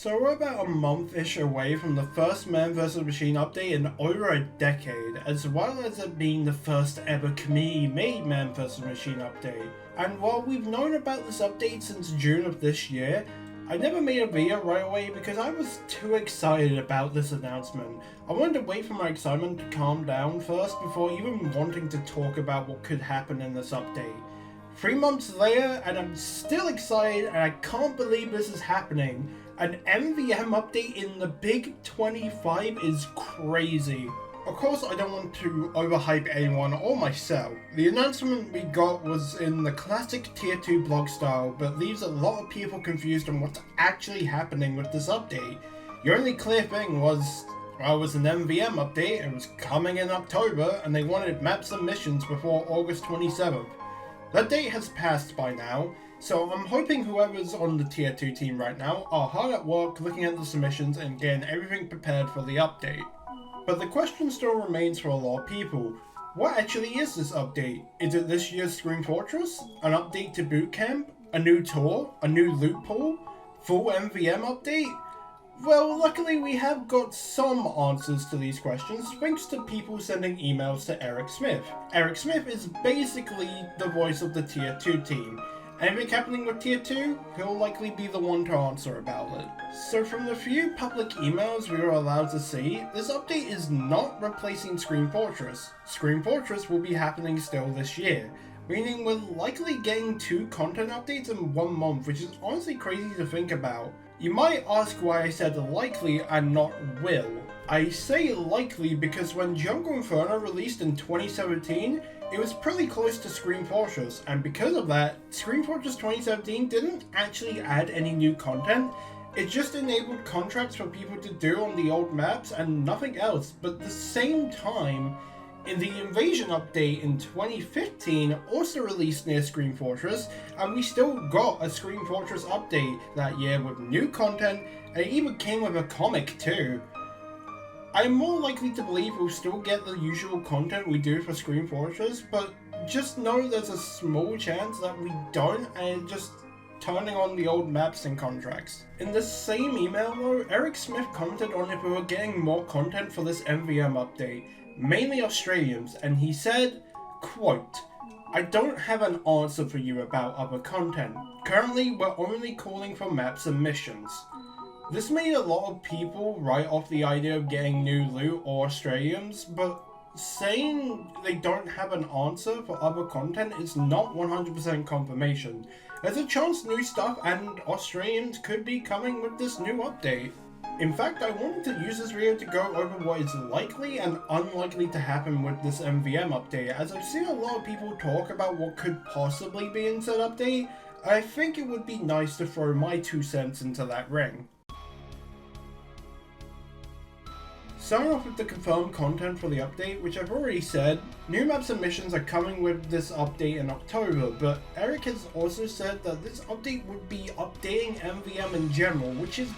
So we're about a month-ish away from the first Man vs. Machine update in over a decade, as well as it being the first ever community-made Man vs. Machine update. And while we've known about this update since June of this year, I never made a video right away because I was too excited about this announcement. I wanted to wait for my excitement to calm down first before even wanting to talk about what could happen in this update. 3 months later, and I'm still excited, and I can't believe this is happening. An MvM update in the Big 25 is crazy. Of course, I don't want to overhype anyone or myself. The announcement we got was in the classic Tier 2 blog style, but leaves a lot of people confused on what's actually happening with this update. The only clear thing was, well, it was an MvM update, it was coming in October, and they wanted map submissions before August 27th. That date has passed by now, so I'm hoping whoever's on the Tier 2 team right now are hard at work looking at the submissions and getting everything prepared for the update. But the question still remains for a lot of people. What actually is this update? Is it this year's Scream Fortress? An update to Boot Camp? A new tour? A new loot pool? Full MvM update? Well, luckily we have got some answers to these questions thanks to people sending emails to Eric Smith. Eric Smith is basically the voice of the Tier 2 team. Anything happening with Tier 2, he'll likely be the one to answer about it. So from the few public emails we were allowed to see, this update is not replacing Scream Fortress. Scream Fortress will be happening still this year, meaning we're likely getting 2 content updates in 1 month, which is honestly crazy to think about. You might ask why I said likely and not will. I say likely because when Jungle Inferno released in 2017, it was pretty close to Scream Fortress, and because of that, Scream Fortress 2017 didn't actually add any new content. It just enabled contracts for people to do on the old maps and nothing else. But at the same time, in the Invasion update in 2015 also released near Scream Fortress, and we still got a Scream Fortress update that year with new content, and it even came with a comic too. I'm more likely to believe we'll still get the usual content we do for Scream Fortress, but just know there's a small chance that we don't, and just turning on the old maps and contracts. In the same email though, Eric Smith commented on if we were getting more content for this MvM update, mainly Australians, and he said, quote, "I don't have an answer for you about other content. Currently, we're only calling for map submissions." This made a lot of people write off the idea of getting new loot or Australians, but saying they don't have an answer for other content is not 100% confirmation. There's a chance new stuff and Australians could be coming with this new update. In fact, I wanted to use this video to go over what is likely and unlikely to happen with this MvM update, as I've seen a lot of people talk about what could possibly be in said update. I think it would be nice to throw my 2 cents into that ring. Starting off with the confirmed content for the update, which I've already said, new map submissions are coming with this update in October, but Eric has also said that this update would be updating MvM in general, which is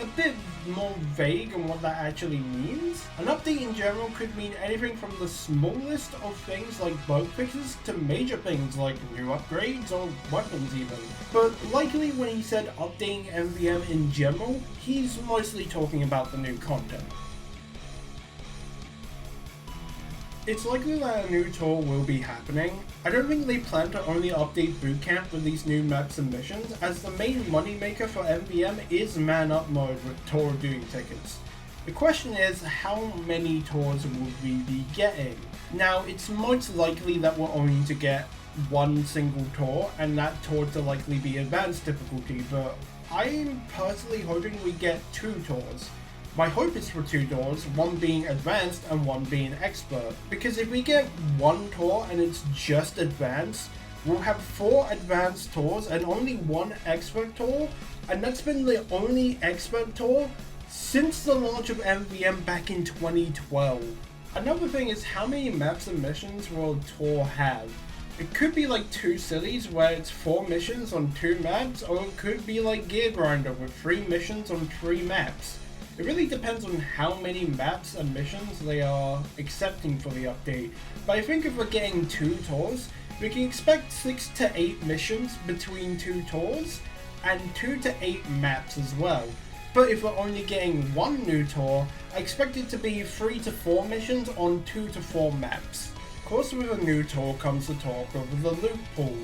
a bit more vague on what that actually means. An update in general could mean anything from the smallest of things like bug fixes to major things like new upgrades or weapons even. But likely when he said updating MvM in general, he's mostly talking about the new content. It's likely that a new tour will be happening. I don't think they plan to only update Boot Camp with these new map submissions, as the main moneymaker for MvM is Man Up mode with tour of duty tickets. The question is, how many tours will we be getting? Now, it's most likely that we're only to get 1 single tour, and that tour to likely be advanced difficulty, but I'm personally hoping we get 2 tours. My hope is for 2 tours, 1 being advanced and 1 being expert, because if we get 1 tour and it's just advanced, we'll have 4 advanced tours and only 1 expert tour, and that's been the only expert tour since the launch of MvM back in 2012. Another thing is, how many map submissions will a tour have? It could be like 2 cities where it's 4 missions on 2 maps, or it could be like Gear Grinder with 3 missions on 3 maps. It really depends on how many maps and missions they are accepting for the update, but I think if we're getting 2 tours, we can expect 6 to 8 missions between 2 tours, and 2 to 8 maps as well. But if we're only getting one new tour, I expect it to be 3 to 4 missions on 2 to 4 maps. Of course, with a new tour comes the talk of the loot pool.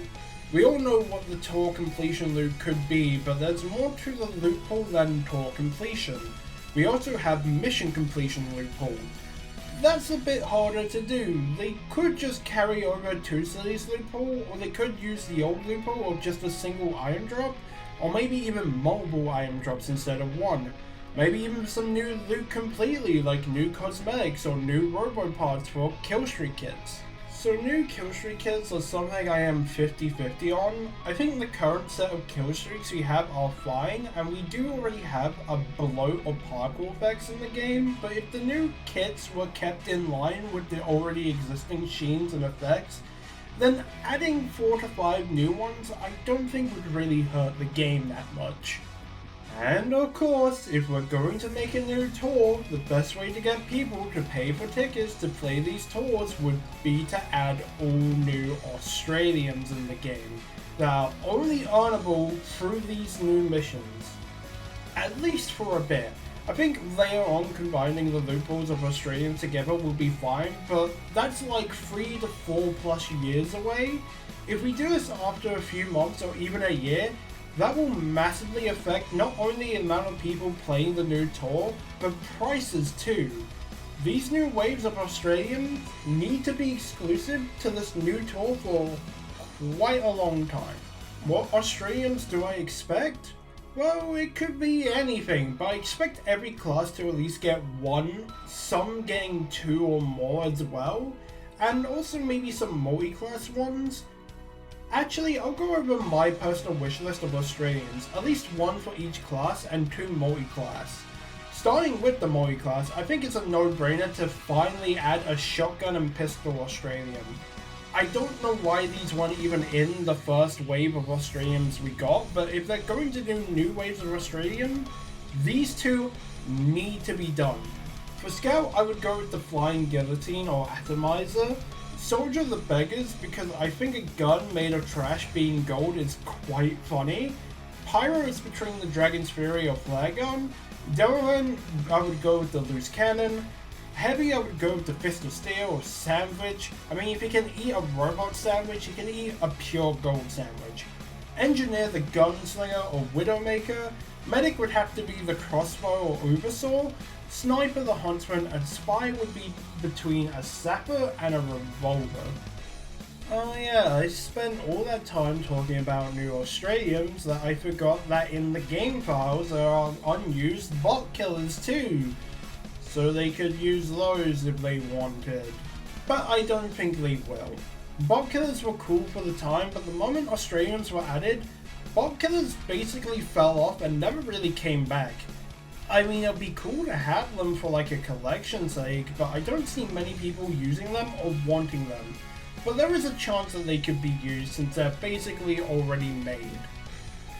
We all know what the tour completion loot could be, but there's more to the loot pool than tour completion. We also have mission completion loot pool. That's a bit harder to do. They could just carry over 2 cities loot pool, or they could use the old loot pool or just a single item drop, or maybe even multiple item drops instead of one. Maybe even some new loot completely, like new cosmetics or new robo parts for killstreak kits. So new killstreak kits are something I am 50-50 on. I think the current set of killstreaks we have are fine, and we do already have a bloat or parkour effects in the game, but if the new kits were kept in line with the already existing sheens and effects, then adding 4 to 5 new ones I don't think would really hurt the game that much. And of course, if we're going to make a new tour, the best way to get people to pay for tickets to play these tours would be to add all new Australians in the game that are only earnable through these new missions. At least for a bit. I think later on combining the loot pools of Australians together will be fine, but that's like 3 to 4 plus years away. If we do this after a few months or even a year, that will massively affect not only the amount of people playing the new tour, but prices too. These new waves of Australians need to be exclusive to this new tour for quite a long time. What Australians do I expect? Well, it could be anything, but I expect every class to at least get 1, some getting 2 or more as well, and also maybe some multi-class ones. Actually, I'll go over my personal wishlist of Australians, at least 1 for each class and 2 multi-class. Starting with the multi-class, I think it's a no-brainer to finally add a shotgun and pistol Australian. I don't know why these weren't even in the first wave of Australians we got, but if they're going to do new waves of Australian, these 2 need to be done. For Scout, I would go with the Flying Guillotine or Atomizer. Soldier the Beggars, because I think a gun made of trash being gold is quite funny. Pyro is between the Dragon's Fury or Flare Gun. Devilman, I would go with the Loose Cannon. Heavy, I would go with the Fist of Steel or Sandwich. I mean, if you can eat a robot sandwich, you can eat a pure gold sandwich. Engineer the Gunslinger or Widowmaker. Medic would have to be the Crossbow or Ubersaw. Sniper the Huntsman, and Spy would be between a Sapper and a Revolver. Oh yeah, I spent all that time talking about new Australians that I forgot that in the game files there are unused bot killers too. So they could use those if they wanted. But I don't think they will. Bot killers were cool for the time, but the moment Australians were added, bot killers basically fell off and never really came back. I mean, it'd be cool to have them for like a collection sake, but I don't see many people using them or wanting them. But there is a chance that they could be used since they're basically already made.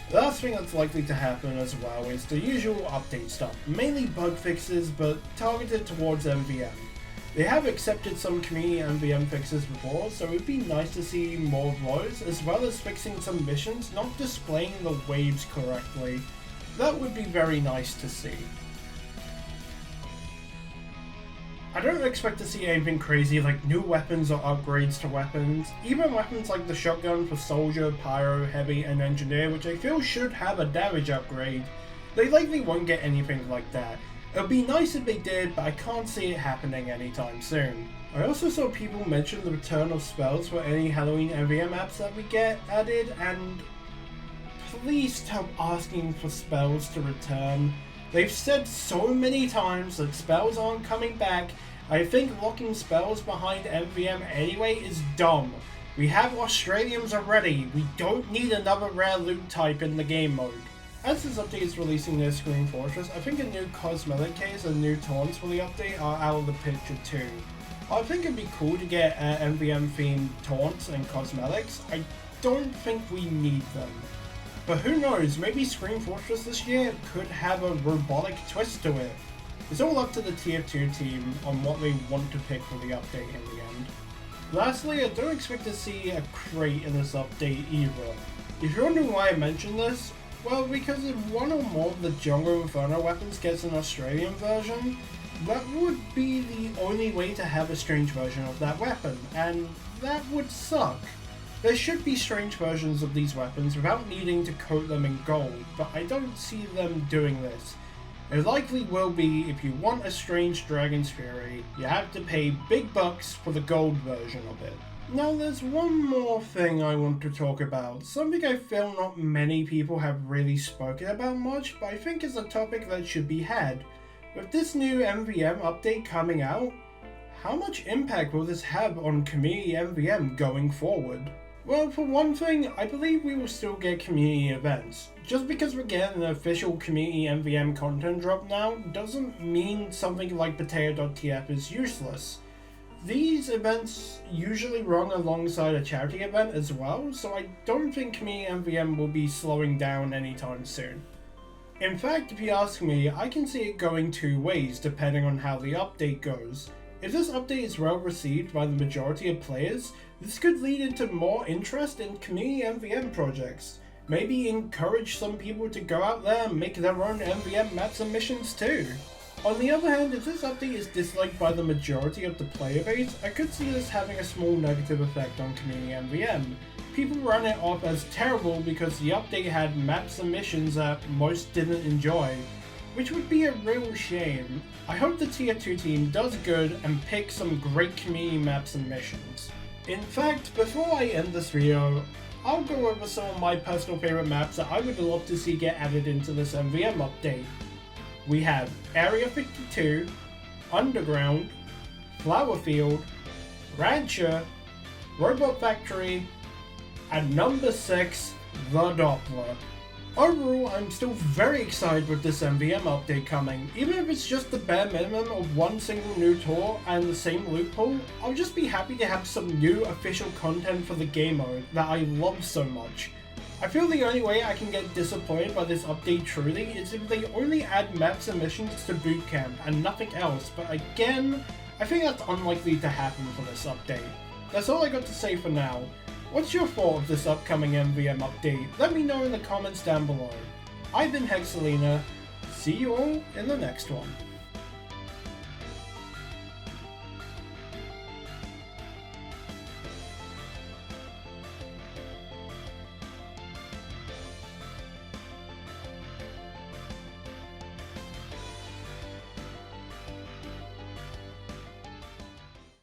The last thing that's likely to happen as well is the usual update stuff, mainly bug fixes but targeted towards MvM. They have accepted some community MvM fixes before, so it'd be nice to see more of those, as well as fixing some missions not displaying the waves correctly. That would be very nice to see. I don't expect to see anything crazy like new weapons or upgrades to weapons. Even weapons like the shotgun for Soldier, Pyro, Heavy, and Engineer, which I feel should have a damage upgrade, they likely won't get anything like that. It would be nice if they did, but I can't see it happening anytime soon. I also saw people mention the return of spells for any Halloween MvM apps that we get added, and please stop asking for spells to return. They've said so many times that spells aren't coming back. I think locking spells behind MvM anyway is dumb. We have Australians already. We don't need another rare loot type in the game mode. As this update is releasing near Screen Fortress, I think a new cosmetic case and new taunts for the update are out of the picture too. I think it'd be cool to get MvM themed taunts and cosmetics. I don't think we need them. But who knows, maybe Screen Fortress this year could have a robotic twist to it. It's all up to the TF2 team on what they want to pick for the update in the end. Lastly, I don't expect to see a crate in this update either. If you're wondering why I mentioned this, Well, because if one or more of the Jungle Inferno weapons gets an Australian version, that would be the only way to have a strange version of that weapon, and that would suck. There should be strange versions of these weapons without needing to coat them in gold, but I don't see them doing this. It likely will be if you want a strange Dragon's Fury, you have to pay big bucks for the gold version of it. Now there's one more thing I want to talk about, something I feel not many people have really spoken about much, but I think is a topic that should be had. With this new MvM update coming out, how much impact will this have on community MvM going forward? Well, for one thing, I believe we will still get community events. Just because we're getting an official community MvM content drop now doesn't mean something like Potato.tf is useless. These events usually run alongside a charity event as well, so I don't think community MvM will be slowing down anytime soon. In fact, if you ask me, I can see it going two ways depending on how the update goes. If this update is well received by the majority of players, this could lead into more interest in community MvM projects. Maybe encourage some people to go out there and make their own MvM maps and missions too. On the other hand, if this update is disliked by the majority of the player base, I could see this having a small negative effect on community MvM. People run it off as terrible because the update had maps and missions that most didn't enjoy, which would be a real shame. I hope the Tier 2 team does good and picks some great community maps and missions. In fact, before I end this video, I'll go over some of my personal favorite maps that I would love to see get added into this MvM update. We have Area 52, Underground, Flower Field, Rancher, Robot Factory, and number 6, the Doppler. Overall, I'm still very excited with this MvM update coming. Even if it's just the bare minimum of one single new tour and the same loot pool, I'll just be happy to have some new official content for the game mode that I love so much. I feel the only way I can get disappointed by this update truly is if they only add maps and missions to Boot Camp and nothing else, but again, I think that's unlikely to happen for this update. That's all I got to say for now. What's your thought of this upcoming MvM update? Let me know in the comments down below. I've been Hexalina. See you all in the next one.